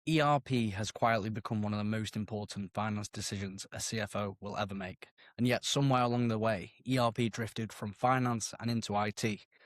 ERP has quietly become one of the most important finance decisions a CFO will ever make. And yet, somewhere along the way, ERP drifted from finance and into IT.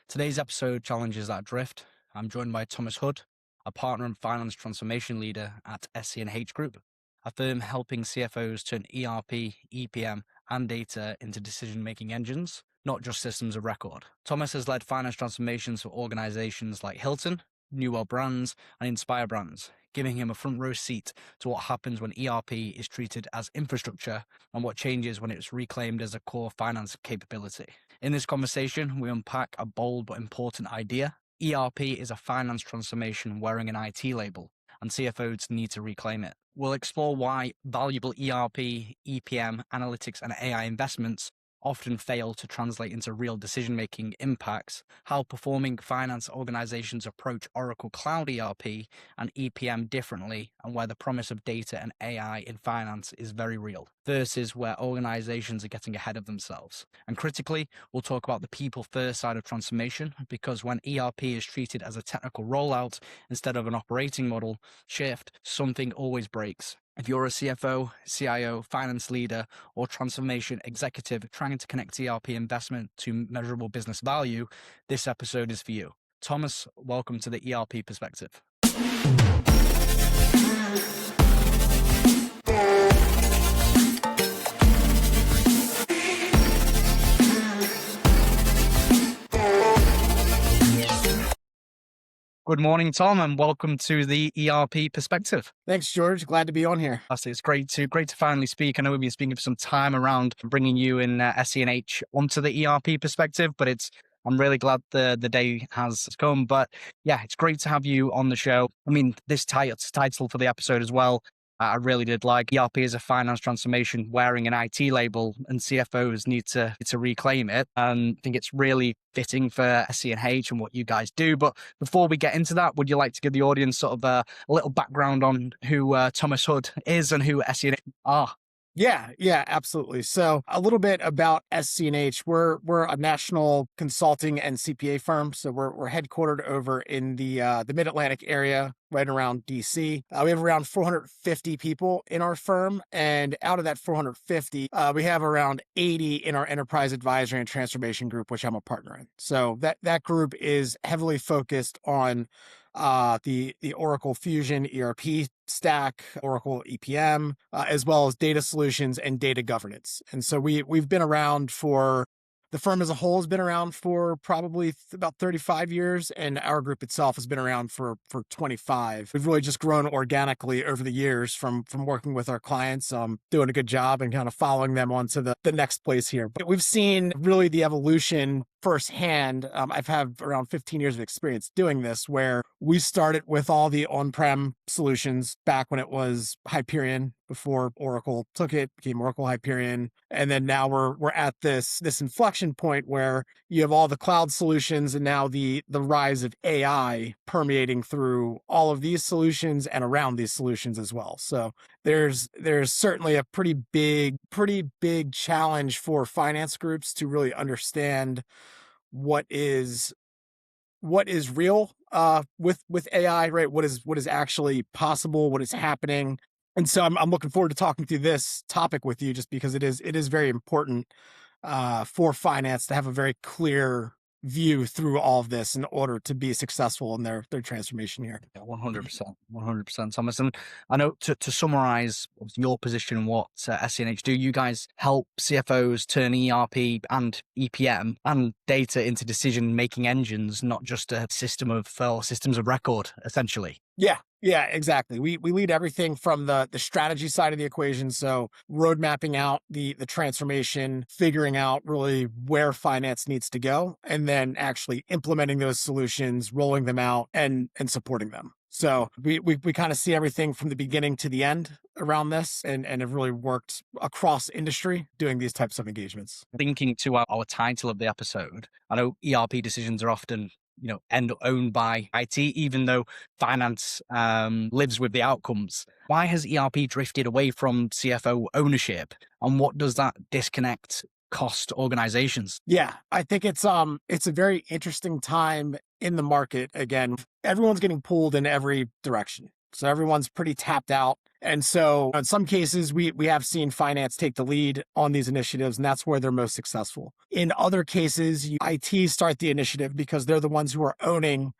Today's episode challenges that drift. I'm joined by Thomas Hood, a partner and finance transformation leader at SC&H Group, a firm helping CFOs turn ERP, EPM, and data into decision-making engines, not just systems of record. Thomas has led finance transformations for organizations like Hilton, New World Brands, and Inspire Brands, giving him a front row seat to what happens when ERP is treated as infrastructure and what changes when it's reclaimed as a core finance capability. In this conversation, we unpack a bold but important idea. ERP is a finance transformation wearing an IT label, and CFOs need to reclaim it. We'll explore why valuable ERP, EPM, analytics, and AI investments often fail to translate into real decision-making impacts, how performing finance organizations approach Oracle Cloud ERP and EPM differently, and where the promise of data and AI in finance is very real, versus where organizations are getting ahead of themselves. And critically, we'll talk about the people-first side of transformation, because when ERP is treated as a technical rollout instead of an operating model shift, something always breaks. If you're a CFO, CIO, finance leader, or transformation executive trying to connect ERP investment to measurable business value, this episode is for you. Thomas, welcome to the ERP Perspective. Good morning, Tom, and welcome to the ERP Perspective. Thanks, George. Glad to be on here. It's great to finally speak. I know we've been speaking for some time around bringing you in SC&H onto the ERP Perspective, but I'm really glad the day has come. But yeah, it's great to have you on the show. I mean, this title for the episode as well, I really did like. ERP is a finance transformation wearing an IT label, and CFOs need to reclaim it. I think it's really fitting for SC&H and what you guys do. But before we get into that, would you like to give the audience sort of a little background on who Thomas Hood is and who SC&H are? Yeah, absolutely. So a little bit about SC&H. We're a national consulting and CPA firm. So we're headquartered over in the Mid-Atlantic area, right around DC. We have around 450 people in our firm, and out of that 450, we have around 80 in our enterprise advisory and transformation group, which I'm a partner in. So that group is heavily focused on the Oracle Fusion ERP stack, Oracle EPM, as well as data solutions and data governance. And so we've been around the firm as a whole has been around for probably about 35 years, and our group itself has been around for 25. We've really just grown organically over the years from working with our clients, doing a good job and kind of following them onto the next place here. But we've seen really the evolution firsthand. I've had around 15 years of experience doing this, where we started with all the on-prem solutions back when it was Hyperion, before Oracle took it, became Oracle Hyperion. And then now we're at this inflection point where you have all the cloud solutions, and now the rise of AI permeating through all of these solutions and around these solutions as well. So there's certainly a pretty big challenge for finance groups to really understand what is real with AI, right? What is actually possible, what is happening. And so I'm looking forward to talking through this topic with you, just because it is very important for finance to have a very clear view through all of this in order to be successful in their transformation here. 100%, Thomas. And I know to summarize your position and what SC&H do, you guys help CFOs turn ERP and EPM and data into decision-making engines, not just a system of systems of record, essentially. Yeah, exactly. We lead everything from the strategy side of the equation. So road mapping out the transformation, figuring out really where finance needs to go, and then actually implementing those solutions, rolling them out and supporting them. So we kind of see everything from the beginning to the end around this, and have really worked across industry doing these types of engagements. Thinking to our title of the episode, I know ERP decisions are often end up owned by IT, even though finance lives with the outcomes. Why has ERP drifted away from CFO ownership, and what does that disconnect cost organizations? Yeah, I think it's a very interesting time in the market. Again, everyone's getting pulled in every direction. So everyone's pretty tapped out. And so in some cases, we have seen finance take the lead on these initiatives, and that's where they're most successful. In other cases, IT start the initiative because they're the ones who are owning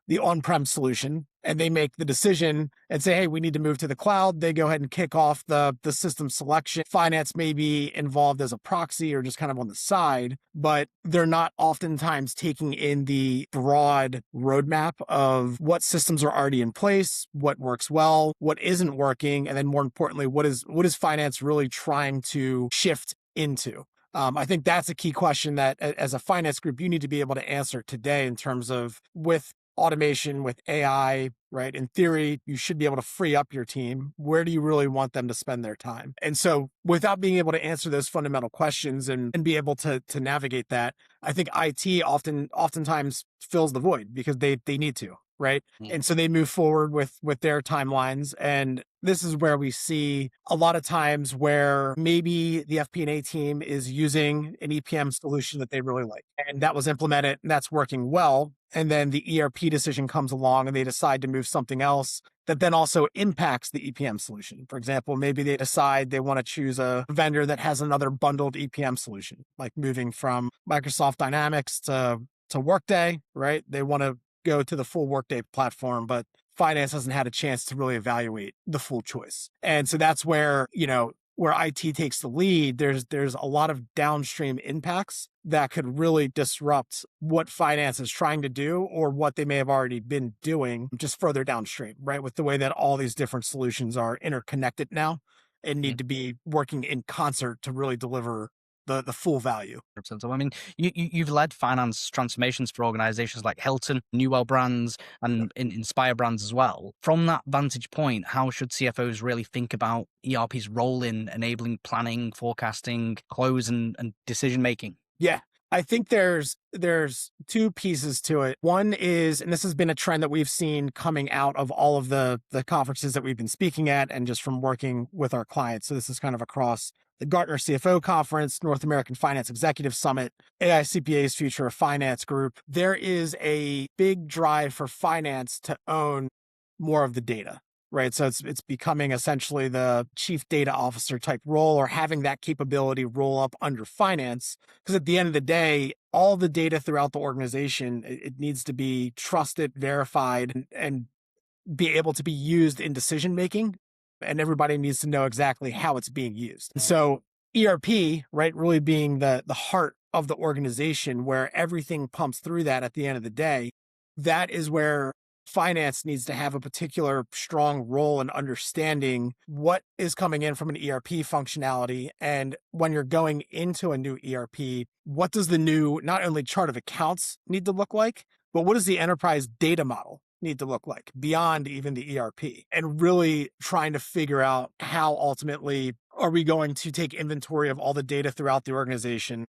the on-prem solution, and they make the decision and say, hey, we need to move to the cloud. They go ahead and kick off the system selection. Finance may be involved as a proxy or just kind of on the side, but they're not oftentimes taking in the broad roadmap of what systems are already in place, what works well, what isn't working, and then more importantly, what is finance really trying to shift into. I think that's a key question that as a finance group, you need to be able to answer today in terms of with automation, with AI, right? In theory, you should be able to free up your team. Where do you really want them to spend their time? And so without being able to answer those fundamental questions and be able to navigate that, I think IT oftentimes fills the void because they need to, right? Mm. And so they move forward with their timelines. And this is where we see a lot of times where maybe the FP&A team is using an EPM solution that they really like, and that was implemented and that's working well. And then the ERP decision comes along and they decide to move something else that then also impacts the EPM solution. For example, maybe they decide they want to choose a vendor that has another bundled EPM solution, like moving from Microsoft Dynamics to Workday, right? They want to go to the full Workday platform, but finance hasn't had a chance to really evaluate the full choice. And so that's where, where IT takes the lead, there's a lot of downstream impacts that could really disrupt what finance is trying to do or what they may have already been doing just further downstream, right? With the way that all these different solutions are interconnected now and Yeah. need to be working in concert to really deliver the full value. 100%. So, I mean, you've led finance transformations for organizations like Hilton, Newell Brands, and Inspire Brands as well. From that vantage point, how should CFOs really think about ERP's role in enabling planning, forecasting, close, and decision making? Yeah. I think there's two pieces to it. One is, and this has been a trend that we've seen coming out of all of the conferences that we've been speaking at and just from working with our clients. So this is kind of across the Gartner CFO Conference, North American Finance Executive Summit, AICPA's Future of Finance Group. There is a big drive for finance to own more of the data, right? So it's becoming essentially the chief data officer type role or having that capability roll up under finance. Because at the end of the day, all the data throughout the organization, it needs to be trusted, verified, and be able to be used in decision making. And everybody needs to know exactly how it's being used. And so ERP, right, really being the heart of the organization where everything pumps through that at the end of the day, that is where finance needs to have a particular strong role in understanding what is coming in from an ERP functionality. And when you're going into a new ERP, what does the new, not only chart of accounts need to look like, but what does the enterprise data model need to look like beyond even the ERP? And really trying to figure out how ultimately are we going to take inventory of all the data throughout the organization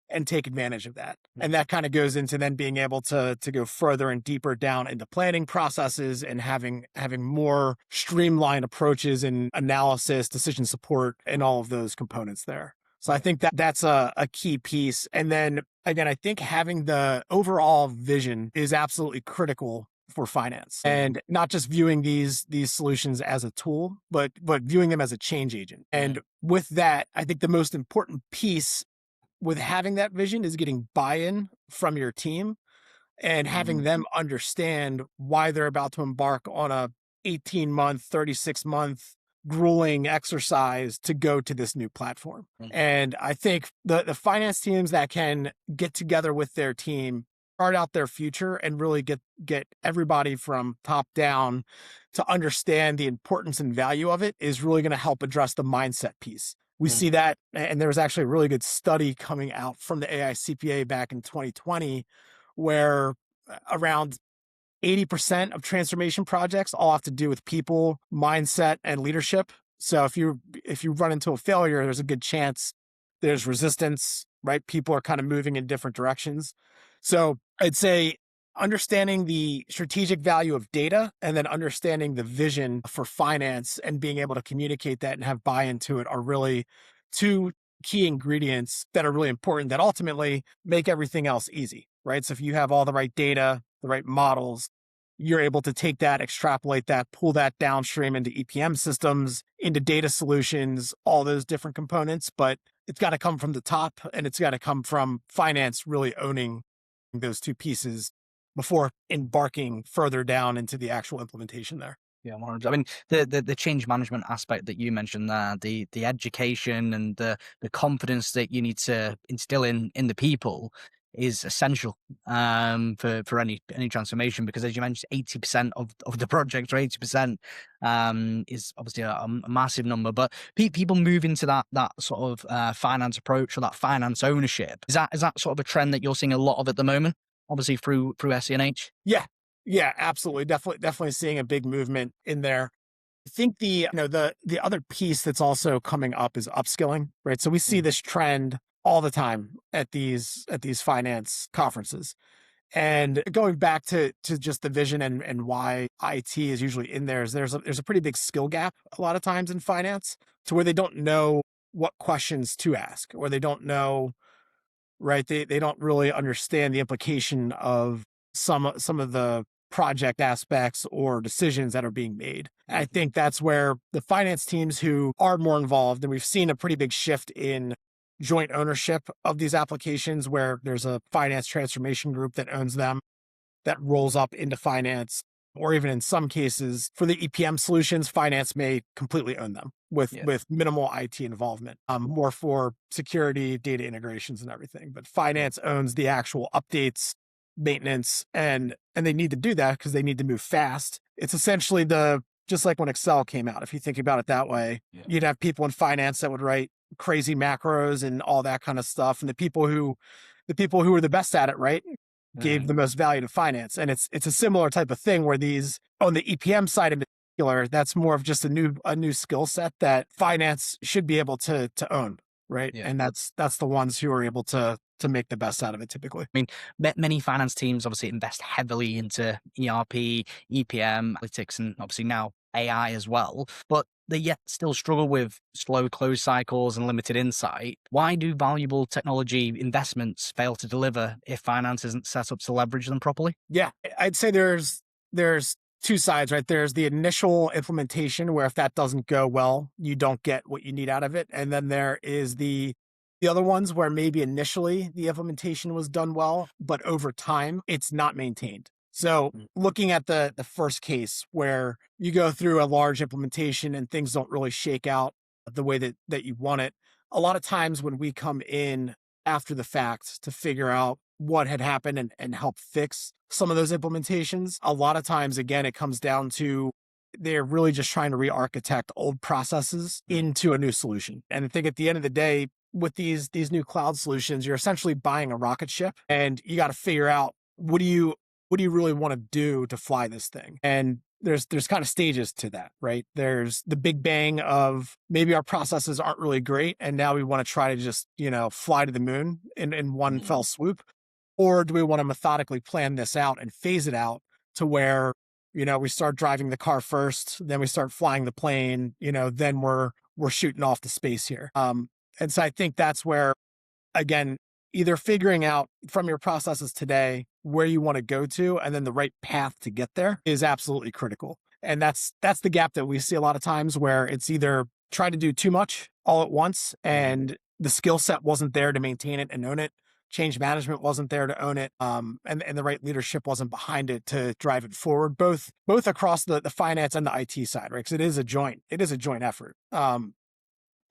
and take advantage of that. And that kind of goes into then being able to go further and deeper down into planning processes and having more streamlined approaches in analysis, decision support, and all of those components there. So I think that's a key piece. And then again, I think having the overall vision is absolutely critical for finance and not just viewing these solutions as a tool, but viewing them as a change agent. And with that, I think the most important piece with having that vision is getting buy-in from your team and having them understand why they're about to embark on a 18-month, 36-month grueling exercise to go to this new platform. And I think the finance teams that can get together with their team, chart out their future and really get everybody from top down to understand the importance and value of it is really going to help address the mindset piece. We see that, and there was actually a really good study coming out from the AICPA back in 2020, where around 80% of transformation projects all have to do with people, mindset, and leadership. So if you run into a failure, there's a good chance there's resistance, right? People are kind of moving in different directions. So I'd say understanding the strategic value of data and then understanding the vision for finance and being able to communicate that and have buy-in to it are really two key ingredients that are really important that ultimately make everything else easy, right? So if you have all the right data, the right models, you're able to take that, extrapolate that, pull that downstream into EPM systems, into data solutions, all those different components. But it's got to come from the top, and it's got to come from finance really owning those two pieces before embarking further down into the actual implementation there. Yeah, 100. I mean, the change management aspect that you mentioned there, the education and the confidence that you need to instill in the people is essential for any transformation, because as you mentioned, 80% of the project, or 80% is obviously a massive number. But people move into that sort of finance approach, or that finance ownership. Is that sort of a trend that you're seeing a lot of at the moment? Obviously through SC&H. Yeah. Yeah, absolutely. Definitely seeing a big movement in there. I think the other piece that's also coming up is upskilling, right? So we see this trend all the time at these finance conferences. And going back to just the vision and why IT is usually in there is there's a pretty big skill gap a lot of times in finance, to where they don't know what questions to ask, or they don't know, right? They don't really understand the implication of some of the project aspects or decisions that are being made. And I think that's where the finance teams who are more involved, and we've seen a pretty big shift in joint ownership of these applications, where there's a finance transformation group that owns them, that rolls up into finance, or even in some cases for the EPM solutions, finance may completely own them with minimal IT involvement, more for security, data integrations, and everything. But finance owns the actual updates, maintenance, and they need to do that because they need to move fast. It's essentially just like when Excel came out. If you think about it that way, you'd have people in finance that would write crazy macros and all that kind of stuff, and the people who were the best at it, right, gave the most value to finance. And it's a similar type of thing, where these, on the EPM side in particular, that's more of just a new skill set that finance should be able to own, right? Yeah. And that's the ones who are able to make the best out of it typically. I mean, many finance teams obviously invest heavily into ERP, EPM, analytics, and obviously now AI as well, but they yet still struggle with slow close cycles and limited insight. Why do valuable technology investments fail to deliver if finance isn't set up to leverage them properly? Yeah, I'd say there's two sides, right? There's the initial implementation, where if that doesn't go well, you don't get what you need out of it. And then there is the other ones where maybe initially the implementation was done well, but over time it's not maintained. So looking at the first case, where you go through a large implementation and things don't really shake out the way that you want it, a lot of times when we come in after the fact to figure out what had happened and help fix some of those implementations, a lot of times, again, it comes down to they're really just trying to re-architect old processes into a new solution. And I think at the end of the day, with these new cloud solutions, you're essentially buying a rocket ship, and you got to figure out, what do you really want to do to fly this thing? And there's kind of stages to that, right? There's the big bang of, maybe our processes aren't really great, and now we want to try to just, fly to the moon in one fell swoop. Or do we want to methodically plan this out and phase it out to where, we start driving the car first, then we start flying the plane, then we're shooting off to space here. And so I think that's where, again, either figuring out from your processes today where you want to go to, and then the right path to get there, is absolutely critical. And that's the gap that we see a lot of times, where it's either try to do too much all at once, and the skill set wasn't there to maintain it and own it. Change management wasn't there to own it. And the right leadership wasn't behind it to drive it forward, both across the finance and the IT side, right? Because it is a joint effort.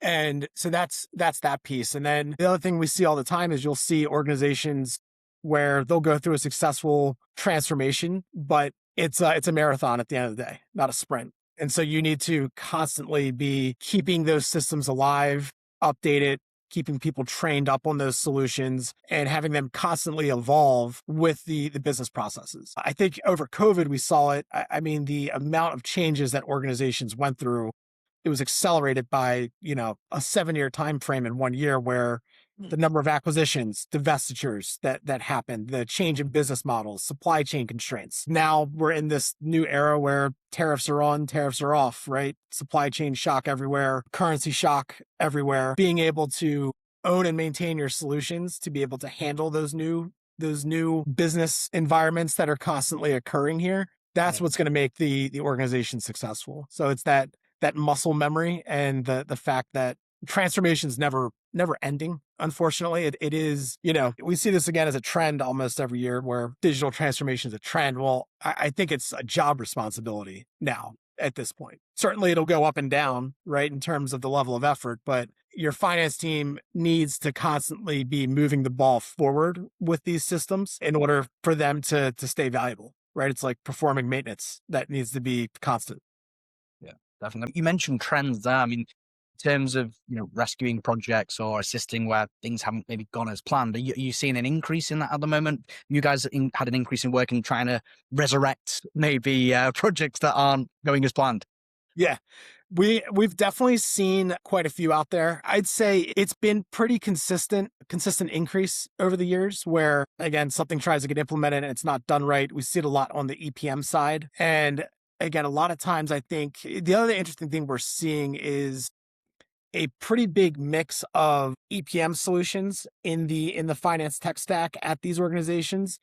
And so that's that piece. And then the other thing we see all the time is, you'll see organizations where they'll go through a successful transformation, but it's a marathon at the end of the day, not a sprint. And so you need to constantly be keeping those systems alive, updated, keeping people trained up on those solutions, and having them constantly evolve with the business processes. I think over COVID, we saw it. I mean, the amount of changes that organizations went through, it was accelerated by, a 7-year time frame in 1 year, where the number of acquisitions, divestitures that happened, the change in business models, supply chain constraints. Now we're in this new era where tariffs are on, tariffs are off, right? Supply chain shock everywhere, currency shock everywhere. Being able to own and maintain your solutions to be able to handle those new business environments that are constantly occurring here That's Yeah. what's going to make the organization successful. So it's that muscle memory and the fact that transformation's never ending. Unfortunately, it is, we see this again as a trend almost every year where digital transformation is a trend. Well, I think it's a job responsibility now at this point. Certainly it'll go up and down, right, in terms of the level of effort, but your finance team needs to constantly be moving the ball forward with these systems in order for them to stay valuable, right? It's like performing maintenance that needs to be constant. Yeah, definitely. You mentioned trends there. I mean, in terms of rescuing projects or assisting where things haven't maybe gone as planned, are you seeing an increase in that at the moment? You guys had an increase in work in trying to resurrect maybe projects that aren't going as planned. Yeah. We've definitely seen quite a few out there. I'd say it's been pretty consistent increase over the years where again something tries to get implemented and it's not done right. We see it a lot on the EPM side. And again, a lot of times I think the other interesting thing we're seeing is a pretty big mix of EPM solutions in the finance tech stack at these organizations.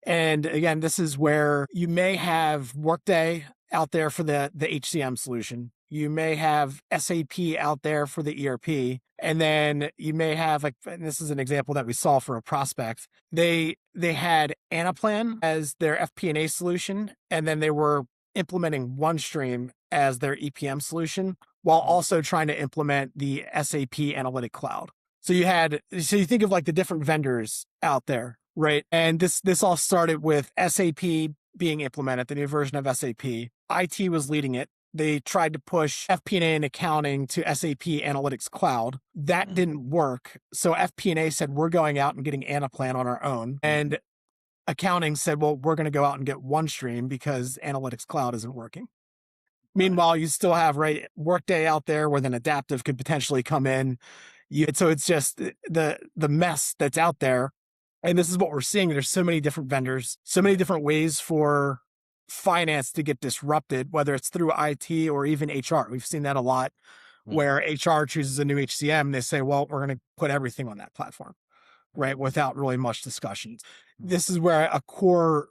And again, this is where you may have Workday out there for the HCM solution. You may have SAP out there for the ERP. And then you may have and this is an example that we saw for a prospect. They had Anaplan as their FP&A solution, and then they were implementing OneStream as their EPM solution while also trying to implement the SAP Analytic Cloud. So you think of like the different vendors out there, right? And this all started with SAP being implemented, the new version of SAP. IT was leading it. They tried to push FP&A and accounting to SAP Analytics Cloud. That didn't work. So FP&A said, we're going out and getting Anaplan on our own. And accounting said, well, we're going to go out and get OneStream because Analytics Cloud isn't working. Meanwhile, you still have Workday out there where then Adaptive could potentially come in. So it's just the mess that's out there. And this is what we're seeing. There's so many different vendors, so many different ways for finance to get disrupted, whether it's through IT or even HR. We've seen that a lot where HR chooses a new HCM. They say, well, we're going to put everything on that platform, right? Without really much discussion. This is where a core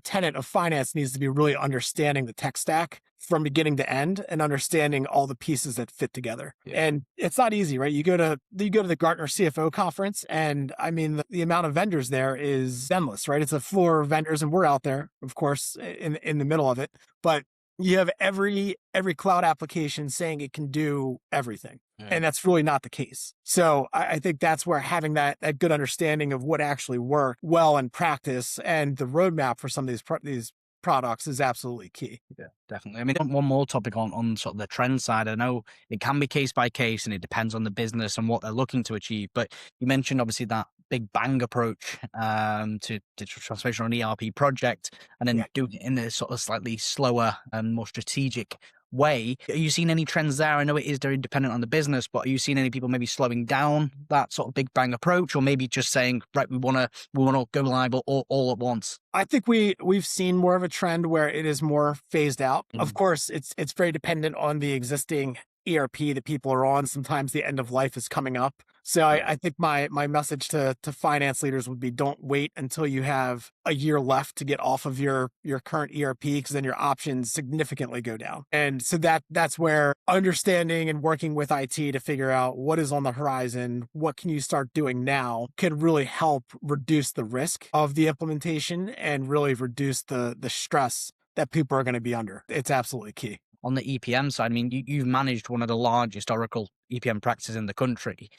tenet of finance needs to be really understanding the tech stack from beginning to end and understanding all the pieces that fit together. Yeah. And it's not easy, right? You go to the Gartner CFO conference, and I mean, the amount of vendors there is endless, right? It's a floor of vendors, and we're out there, of course, in the middle of it. But you have every cloud application saying it can do everything. And that's really not the case. So I think that's where having that good understanding of what actually worked well in practice and the roadmap for some of these products is absolutely key. Yeah, definitely. I mean, one more topic on sort of the trend side. I know it can be case by case and it depends on the business and what they're looking to achieve. But you mentioned obviously that big bang approach to digital transformation on ERP project, and then doing it in a sort of slightly slower and more strategic way. Are you seeing any trends there? I know it is very dependent on the business, but are you seeing any people maybe slowing down that sort of big bang approach, or maybe just saying, right, we want to go live all at once? I think we've seen more of a trend where it is more phased out. Of course, it's very dependent on the existing ERP that people are on. Sometimes the end of life is coming up. So I think my message to finance leaders would be, don't wait until you have a year left to get off of your current ERP, because then your options significantly go down. And so that's where understanding and working with IT to figure out what is on the horizon, what can you start doing now, could really help reduce the risk of the implementation and really reduce the stress that people are going to be under. It's absolutely key. On the EPM side, I mean, you've managed one of the largest Oracle EPM practices in the country.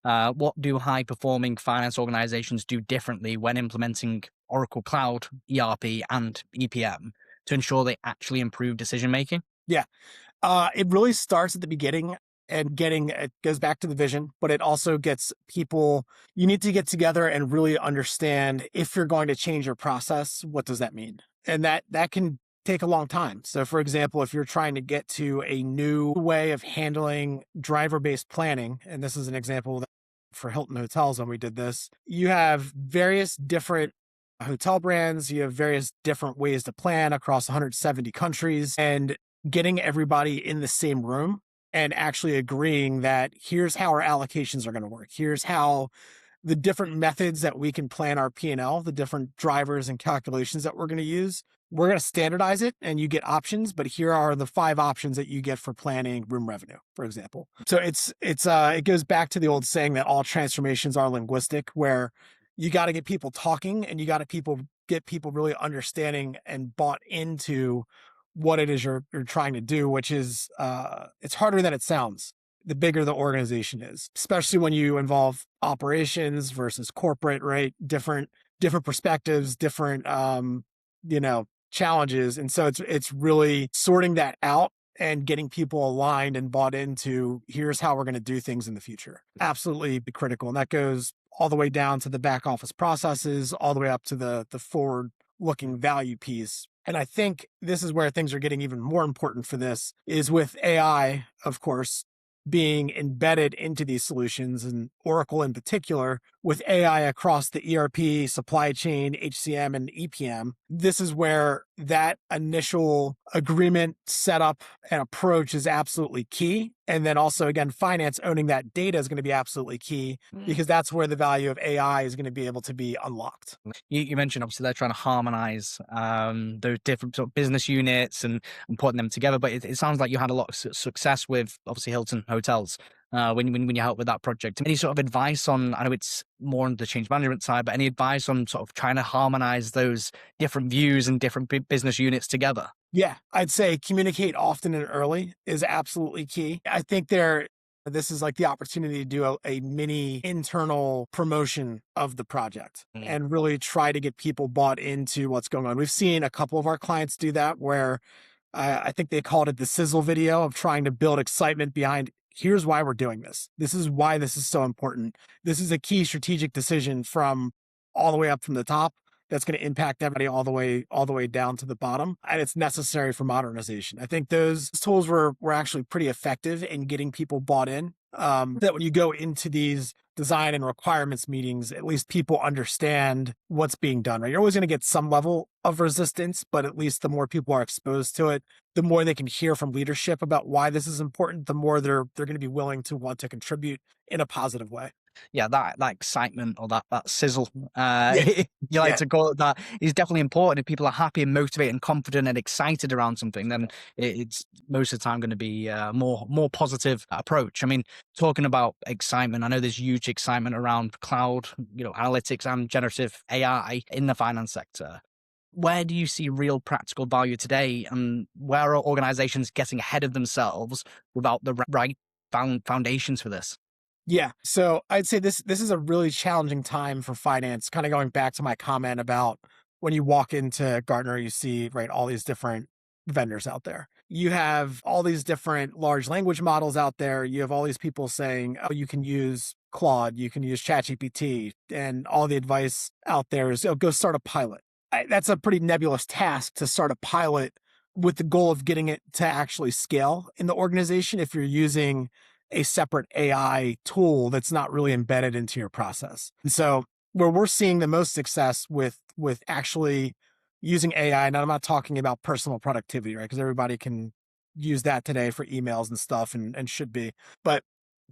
What do high-performing finance organizations do differently when implementing Oracle Cloud, ERP, and EPM to ensure they actually improve decision-making? Yeah. It really starts at the beginning and it goes back to the vision, but it also gets people, you need to get together and really understand, if you're going to change your process, what does that mean? And that can take a long time. So for example, if you're trying to get to a new way of handling driver-based planning, and this is an example for Hilton Hotels when we did this, you have various different hotel brands, you have various different ways to plan across 170 countries, and getting everybody in the same room and actually agreeing that here's how our allocations are going to work. Here's how the different methods that we can plan our P&L, the different drivers and calculations that we're going to use. we're going to standardize it and you get options, but here are the 5 options that you get for planning room revenue, for example. So it goes back to the old saying that all transformations are linguistic, where you got to get people talking and you got to get people really understanding and bought into what it is you're trying to do, which is it's harder than it sounds the bigger the organization is, especially when you involve operations versus corporate, right? Different perspectives, different challenges. And so it's really sorting that out and getting people aligned and bought into here's how we're going to do things in the future. Absolutely be critical. And that goes all the way down to the back office processes, all the way up to the forward looking value piece. And I think this is where things are getting even more important for this is with AI, of course, being embedded into these solutions, and Oracle in particular, with AI across the ERP, supply chain, HCM, and EPM. This is where that initial agreement setup and approach is absolutely key. And then also, again, finance owning that data is going to be absolutely key because that's where the value of AI is going to be able to be unlocked. You mentioned obviously they're trying to harmonize those different sort of business units and putting them together, but it sounds like you had a lot of success with obviously Hilton Hotels when you helped with that project. Any sort of advice on, I know it's more on the change management side, but any advice on sort of trying to harmonize those different views and different business units together? Yeah, I'd say communicate often and early is absolutely key. I think this is like the opportunity to do a mini internal promotion of the project and really try to get people bought into what's going on. We've seen a couple of our clients do that where I think they called it the sizzle video of trying to build excitement behind here's why we're doing this. This is why this is so important. This is a key strategic decision from all the way up from the top that's going to impact everybody all the way down to the bottom. And it's necessary for modernization. I think those tools were actually pretty effective in getting people bought in. That when you go into these design and requirements meetings, at least people understand what's being done, right? You're always going to get some level of resistance, but at least the more people are exposed to it, the more they can hear from leadership about why this is important, the more they're going to be willing to want to contribute in a positive way. Yeah, that excitement or that sizzle, Yeah. you like Yeah. to call it, that is definitely important. If people are happy and motivated and confident and excited around something, then it's most of the time going to be a more positive approach. I mean, talking about excitement, I know there's huge excitement around cloud, analytics and generative AI in the finance sector. Where do you see real practical value today, and where are organizations getting ahead of themselves without the right foundations for this? Yeah. So I'd say this is a really challenging time for finance, kind of going back to my comment about when you walk into Gartner, you see, right, all these different vendors out there. You have all these different large language models out there. You have all these people saying, oh, you can use Claude, you can use ChatGPT, and all the advice out there is, oh, go start a pilot. That's a pretty nebulous task to start a pilot with the goal of getting it to actually scale in the organization if you're using a separate AI tool that's not really embedded into your process. And so where we're seeing the most success with actually using AI, and I'm not talking about personal productivity, right? Because everybody can use that today for emails and stuff and should be. But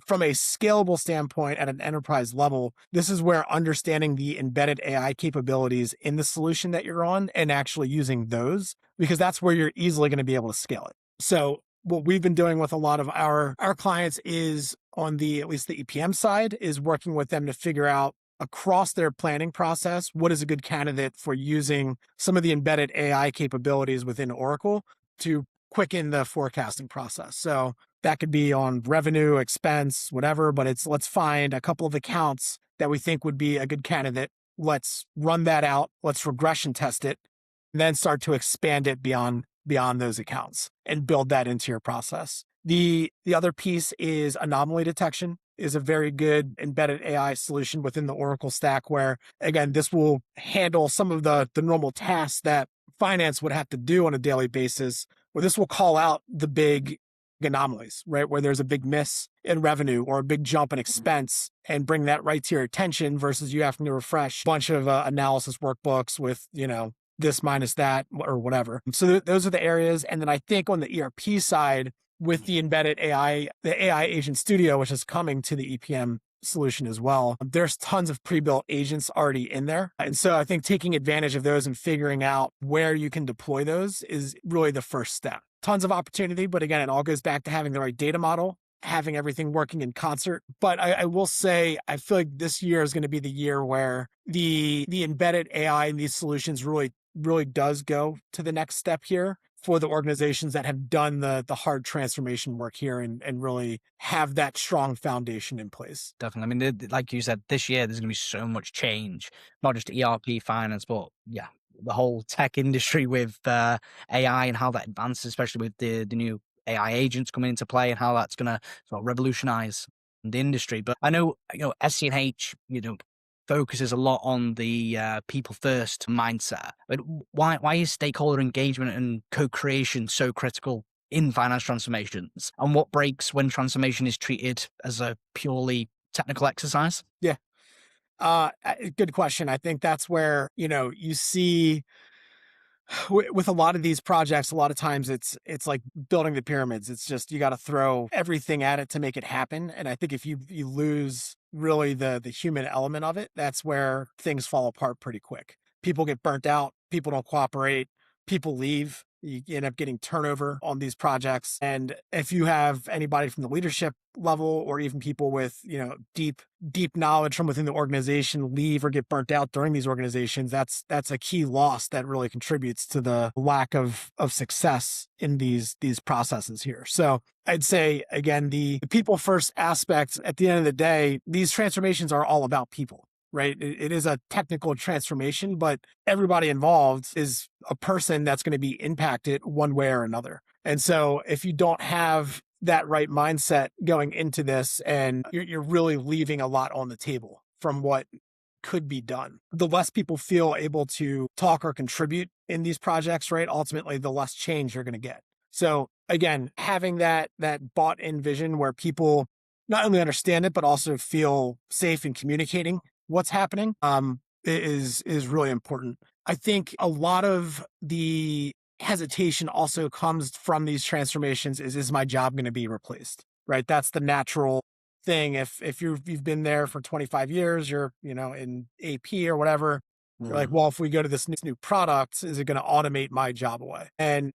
from a scalable standpoint at an enterprise level, this is where understanding the embedded AI capabilities in the solution that you're on and actually using those, because that's where you're easily going to be able to scale it. So what we've been doing with a lot of our clients is on at least the EPM side, is working with them to figure out across their planning process, what is a good candidate for using some of the embedded AI capabilities within Oracle to quicken the forecasting process. So that could be on revenue, expense, whatever, but let's find a couple of accounts that we think would be a good candidate. Let's run that out. Let's regression test it, and then start to expand it beyond those accounts and build that into your process. The other piece is anomaly detection is a very good embedded AI solution within the Oracle stack where, again, this will handle some of the normal tasks that finance would have to do on a daily basis, where this will call out the big anomalies, right? Where there's a big miss in revenue or a big jump in expense and bring that right to your attention versus you having to refresh a bunch of analysis workbooks with, this minus that or whatever. So those are the areas. And then I think on the ERP side with the embedded AI, the AI Agent Studio, which is coming to the EPM solution as well. There's tons of pre-built agents already in there. And so I think taking advantage of those and figuring out where you can deploy those is really the first step. Tons of opportunity, but again, it all goes back to having the right data model, having everything working in concert. But I will say, I feel like this year is going to be the year where the embedded AI in these solutions really does go to the next step here for the organizations that have done the hard transformation work here and really have that strong foundation in place. Definitely. I mean, like you said, this year there's going to be so much change, not just ERP finance, but yeah, the whole tech industry with AI and how that advances, especially with the new AI agents coming into play and how that's going to sort of revolutionize the industry. But I know, SC&H, focuses a lot on the people first mindset. But why is stakeholder engagement and co-creation so critical in finance transformations? And what breaks when transformation is treated as a purely technical exercise? Yeah. Good question. I think that's where, you see with a lot of these projects, a lot of times it's like building the pyramids. It's just you got to throw everything at it to make it happen. And I think if you lose really the human element of it, that's where things fall apart pretty quick. People get burnt out, people don't cooperate, people leave. You end up getting turnover on these projects. And if you have anybody from the leadership level or even people with, deep knowledge from within the organization leave or get burnt out during these organizations, that's a key loss that really contributes to the lack of success in these processes here. So I'd say, again, the people first aspect, at the end of the day, these transformations are all about people. Right. It is a technical transformation, but everybody involved is a person that's going to be impacted one way or another. And so if you don't have that right mindset going into this, and you're really leaving a lot on the table from what could be done. The less people feel able to talk or contribute in these projects, right? Ultimately, the less change you're going to get. So again, having that bought in vision where people not only understand it, but also feel safe in communicating what's happening is really important. I think a lot of the hesitation also comes from these transformations is my job going to be replaced? Right? That's the natural thing. If you've been there for 25 years, you're, in AP or whatever, you're like, well, if we go to this new product, is it going to automate my job away? And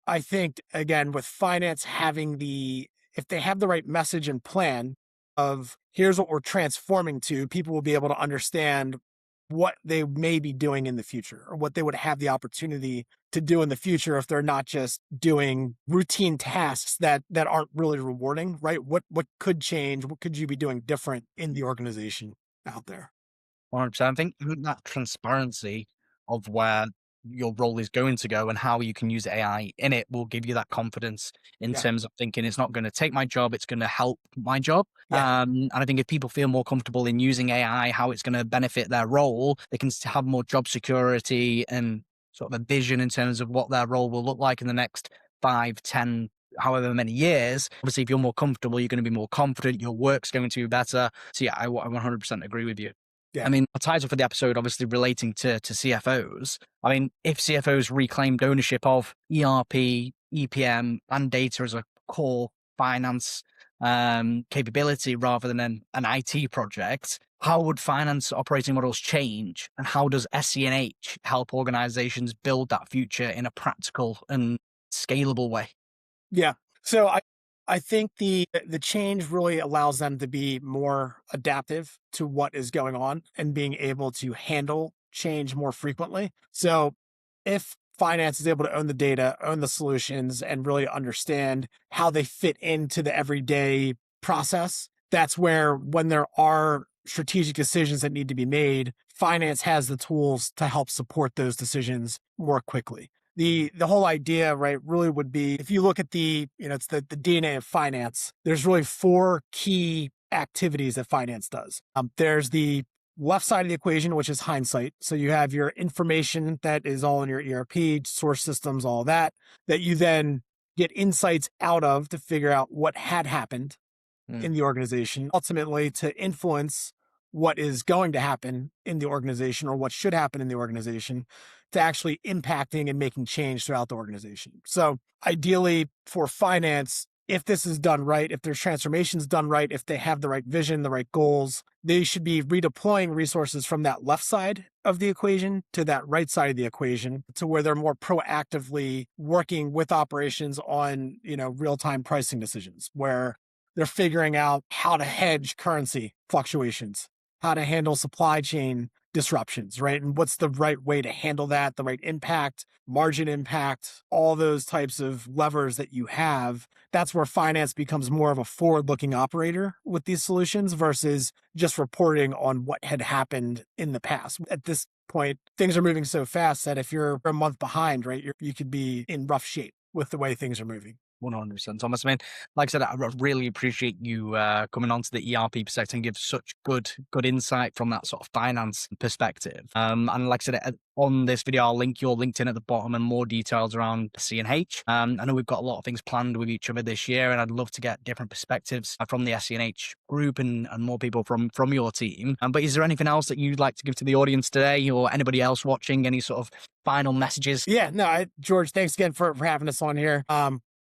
I think, again, with finance if they have the right message and plan of here's what we're transforming to, people will be able to understand what they may be doing in the future or what they would have the opportunity to do in the future if they're not just doing routine tasks that aren't really rewarding, right? What could change? What could you be doing different in the organization out there? 100%. I think that transparency of where your role is going to go and how you can use AI in it will give you that confidence in Yeah. terms of thinking it's not going to take my job, it's going to help my job. Yeah. And I think if people feel more comfortable in using AI, how it's going to benefit their role, they can have more job security and sort of a vision in terms of what their role will look like in the next 5, 10, however many years. Obviously, if you're more comfortable, you're going to be more confident, your work's going to be better. So yeah, I 100% agree with you. Yeah. I mean, a title for the episode, obviously relating to CFOs. I mean, if CFOs reclaimed ownership of ERP, EPM, and data as a core finance capability rather than an IT project, how would finance operating models change? And how does SC&H help organizations build that future in a practical and scalable way? Yeah. So I think the change really allows them to be more adaptive to what is going on and being able to handle change more frequently. So if finance is able to own the data, own the solutions, and really understand how they fit into the everyday process, that's where when there are strategic decisions that need to be made, finance has the tools to help support those decisions more quickly. The whole idea, right, really would be if you look at it's the DNA of finance, there's really four key activities that finance does. There's the left side of the equation, which is hindsight. So you have your information that is all in your ERP, source systems, all that you then get insights out of to figure out what had happened in the organization, ultimately to influence what is going to happen in the organization or what should happen in the organization to actually impacting and making change throughout the organization. So ideally for finance, if this is done right, if their transformation's done right, if they have the right vision, the right goals, they should be redeploying resources from that left side of the equation to that right side of the equation to where they're more proactively working with operations on, real-time pricing decisions, where they're figuring out how to hedge currency fluctuations, how to handle supply chain disruptions, right? And what's the right way to handle that, the right impact, margin impact, all those types of levers that you have. That's where finance becomes more of a forward-looking operator with these solutions versus just reporting on what had happened in the past. At this point, things are moving so fast that if you're a month behind, right, you could be in rough shape with the way things are moving. 100%, Thomas. I mean, like I said, I really appreciate you coming onto the ERP perspective and give such good insight from that sort of finance perspective. And like I said, on this video, I'll link your LinkedIn at the bottom and more details around SC&H. I know we've got a lot of things planned with each other this year, and I'd love to get different perspectives from the SC&H group and more people from your team. But is there anything else that you'd like to give to the audience today, or anybody else watching? Any sort of final messages? Yeah, no, George, thanks again for having us on here.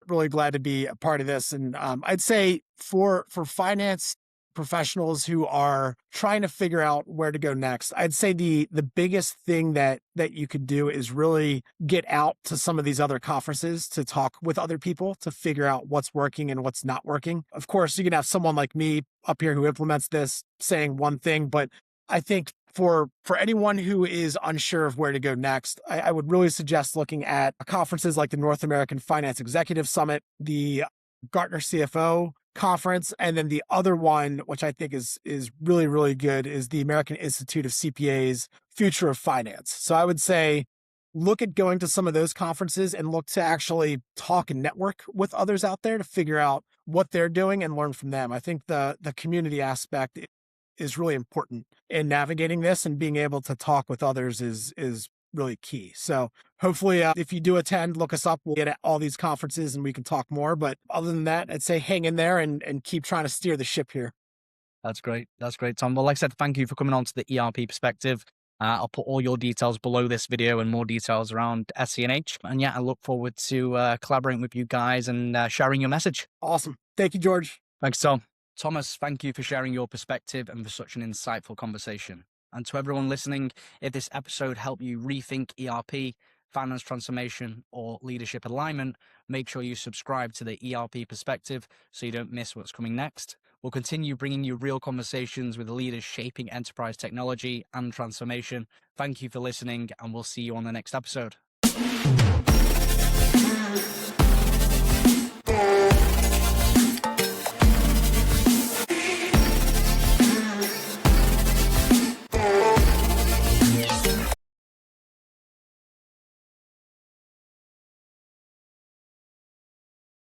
Really glad to be a part of this. And I'd say for finance professionals who are trying to figure out where to go next, I'd say the biggest thing that you could do is really get out to some of these other conferences to talk with other people to figure out what's working and what's not working. Of course, you can have someone like me up here who implements this saying one thing, but I think for anyone who is unsure of where to go next, I would really suggest looking at conferences like the North American Finance Executive Summit, the Gartner CFO conference, and then the other one, which I think is really, really good, is the American Institute of CPAs Future of Finance. So I would say look at going to some of those conferences and look to actually talk and network with others out there to figure out what they're doing and learn from them. I think the community aspect is really important in navigating this, and being able to talk with others is really key. So hopefully if you do attend, look us up. We'll get at all these conferences and we can talk more. But other than that, I'd say hang in there and keep trying to steer the ship here. That's great. That's great, Tom. Well, like I said, thank you for coming on to the ERP perspective. I'll put all your details below this video and more details around SC&H. And yeah, I look forward to collaborating with you guys and sharing your message. Awesome. Thank you, George. Thanks, Tom. Thomas, thank you for sharing your perspective and for such an insightful conversation. And to everyone listening, if this episode helped you rethink ERP, finance transformation, or leadership alignment, make sure you subscribe to the ERP Perspective so you don't miss what's coming next. We'll continue bringing you real conversations with leaders shaping enterprise technology and transformation. Thank you for listening, and we'll see you on the next episode.